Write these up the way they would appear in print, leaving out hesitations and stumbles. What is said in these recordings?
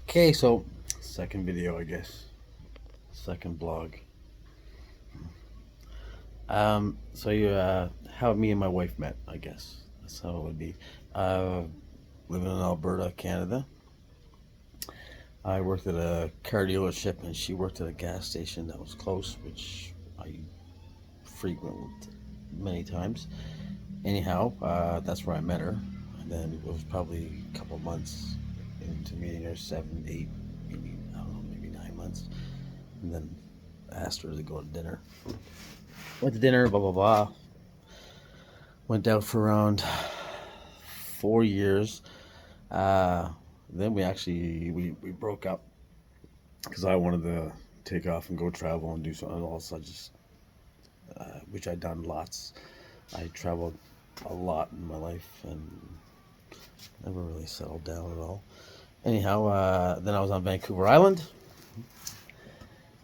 Okay, so second video, I guess. Second blog. So you how me and my wife met, I guess. That's how it would be. Uh, Living in Alberta, Canada. I worked at a car dealership, and she worked at a gas station that was close, which I frequented many times. Anyhow, that's where I met her, and then it was probably a couple months into meeting her, 7, 8, maybe I don't know, maybe 9 months, and then asked her to go to dinner. Went to dinner, blah blah blah. Went out for around 4 years. Uh, then we broke up because I wanted to take off and go travel and do something else. Which I'd done lots. I traveled a lot in my life and never really settled down at all. Anyhow, then I was on Vancouver Island.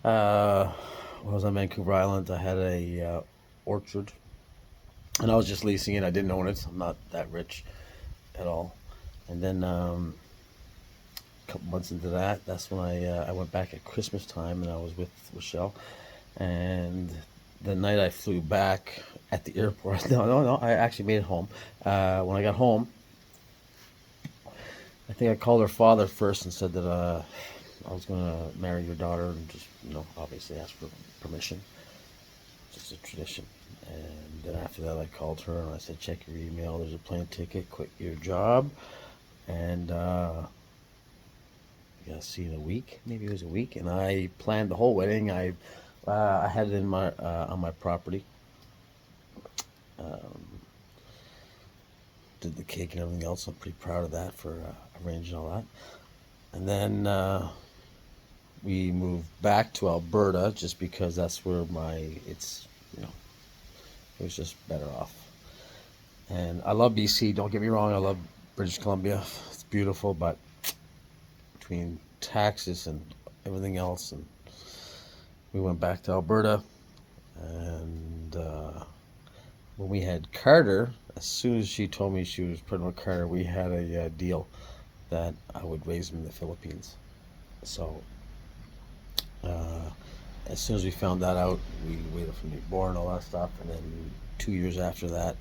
When I was on Vancouver Island, I had a orchard, and I was just leasing it. I didn't own it. I'm not that rich at all. And then a couple months into that, that's when I went back at Christmas time, and I was with Rochelle. And the night I flew back at the airport, no, I actually made it home. When I got home, I think I called her father first and said that I was going to marry your daughter, and just, obviously ask for permission. Just a tradition. And then after that, I called her and I said, check your email. There's a plane ticket. Quit your job. And yeah, see you in a week. Maybe it was a week. And I planned the whole wedding. I had it in my on my property. Um, did the cake and everything else. I'm pretty proud of that for arranging all that. And then we moved back to Alberta just because that's where it was just better off. And I love BC, don't get me wrong, I love British Columbia. It's beautiful, but between taxes and everything else, and we went back to Alberta. And when we had Carter, as soon as she told me she was pregnant with Carter, we had a deal that I would raise him in the Philippines. So uh, as soon as we found that out, we waited for him to be born, all that stuff, and then 2 years after that,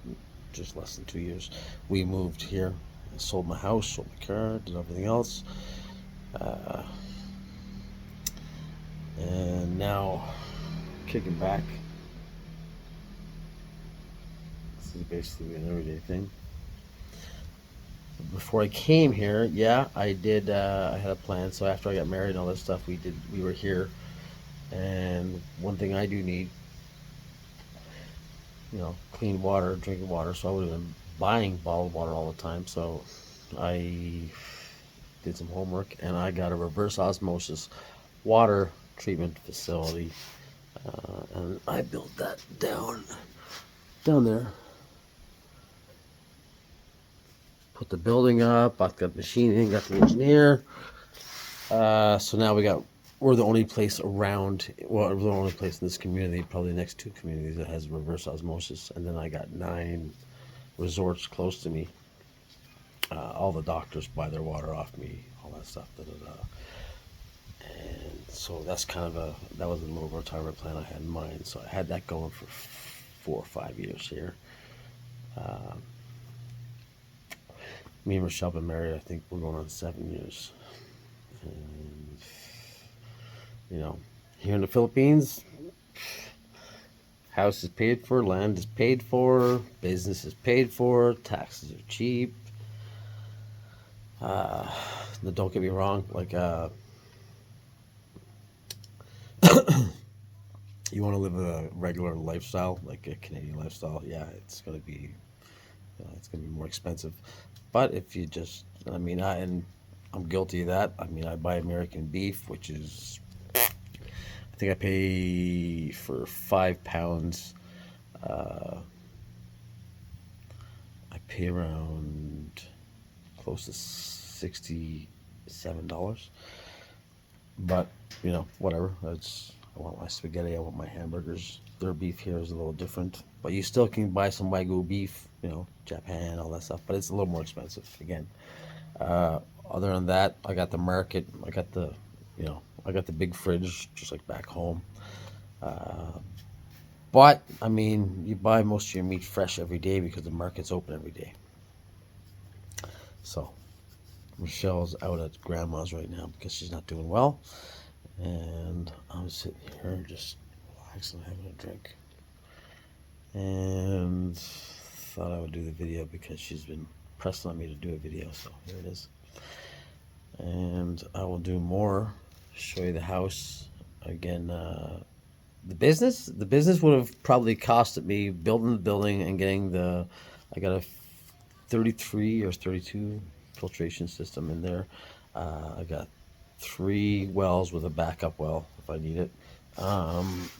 just less than 2 years, we moved here. I sold my house, sold my car, did everything else, uh, and now kicking back. This is basically an everyday thing. Before I came here, yeah, I did. I had a plan. So after I got married and all this stuff, we were here. And one thing I do need, clean water, drinking water. So I would have been buying bottled water all the time. So I did some homework, and I got a reverse osmosis water treatment facility, and I built that down there. Put the building up. I got the machine in, got the engineer. So now we're the only place around, well, we're the only place in this community, probably the next two communities, that has reverse osmosis. And then I got 9 resorts close to me. All the doctors buy their water off me, all that stuff. Da, da, da. And so that was a little retirement plan I had in mind. So I had that going for 4 or 5 years here. Me and Rochelle been married, I think we're going on 7 years. And, here in the Philippines, house is paid for, land is paid for, business is paid for, taxes are cheap. Don't get me wrong, you want to live a regular lifestyle, like a Canadian lifestyle, yeah, it's going to be more expensive. But if you just, I'm guilty of that. I buy American beef, which is, I think I pay for 5 pounds. I pay around close to $67. But whatever. I want my spaghetti. I want my hamburgers. Their beef here is a little different, but you still can buy some Wagyu beef, Japan, all that stuff. But it's a little more expensive again. Other than that, I got the market. I got the, I got the big fridge, just like back home. Uh, but I mean, you buy most of your meat fresh every day because the market's open every day. So Michelle's out at grandma's right now because she's not doing well, and I'm sitting here just relaxing, having a drink, and thought I would do the video because she's been pressing on me to do a video. So here it is, and I will do more. Show you the house again. The business would have probably costed me building the building and getting the. I got a 33 or 32 filtration system in there. I got 3 wells with a backup well if I need it.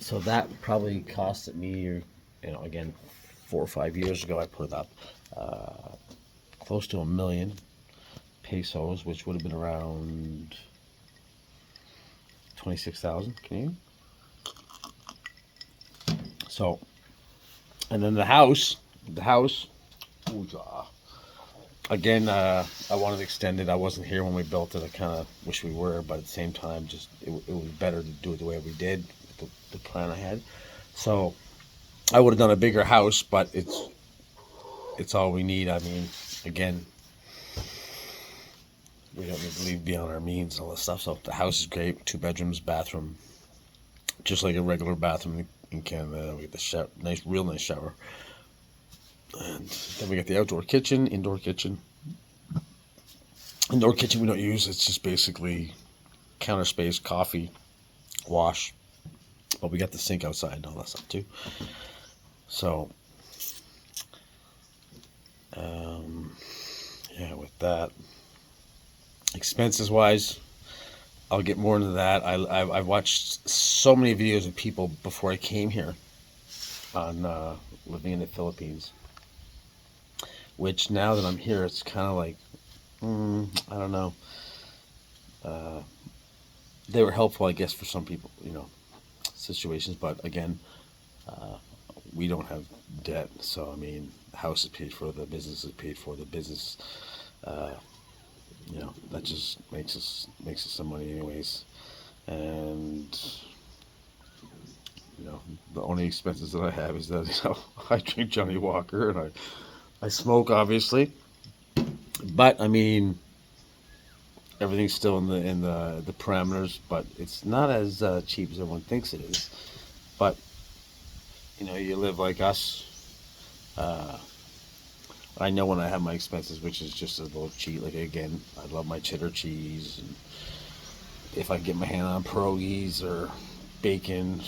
So that probably costed me, again, 4 or 5 years ago I put it up, close to $1,000,000 pesos, which would have been around 26,000 Canadian. So, and then the house, again, I wanted to extend it. I wasn't here when we built it. I kind of wish we were, but at the same time, just it was better to do it the way we did, the plan I had. So I would have done a bigger house, but it's all we need. I mean, again, we don't need to leave beyond our means and all this stuff. So the house is great. 2 bedrooms, bathroom, just like a regular bathroom in Canada. We get the real nice shower. And then we get the outdoor kitchen, indoor kitchen. Indoor kitchen we don't use. It's just basically counter space, coffee, wash. But we got the sink outside and all that stuff too. So, yeah, with that. Expenses wise, I'll get more into that. I've watched so many videos of people before I came here on living in the Philippines. Which now that I'm here, it's kind of like, I don't know. They were helpful, I guess, for some people, situations. But again, we don't have debt. So, I mean, the house is paid for, the business is paid for, the business, that just makes us some money anyways. And, the only expenses that I have is that, I drink Johnny Walker and I smoke, obviously, but I mean, everything's still in the parameters. But it's not as cheap as everyone thinks it is. But you live like us. I know when I have my expenses, which is just a little cheap. Like again, I love my cheddar cheese, and if I get my hand on pierogies or bacon,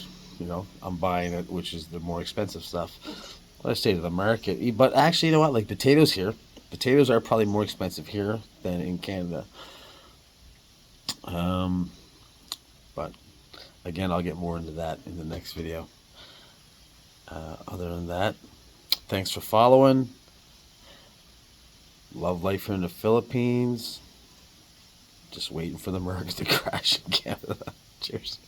I'm buying it, which is the more expensive stuff. I stay to the market. But actually, you know what? Like potatoes here. Potatoes are probably more expensive here than in Canada. But again, I'll get more into that in the next video. Other than that, thanks for following. Love life here in the Philippines. Just waiting for the market to crash in Canada. Cheers.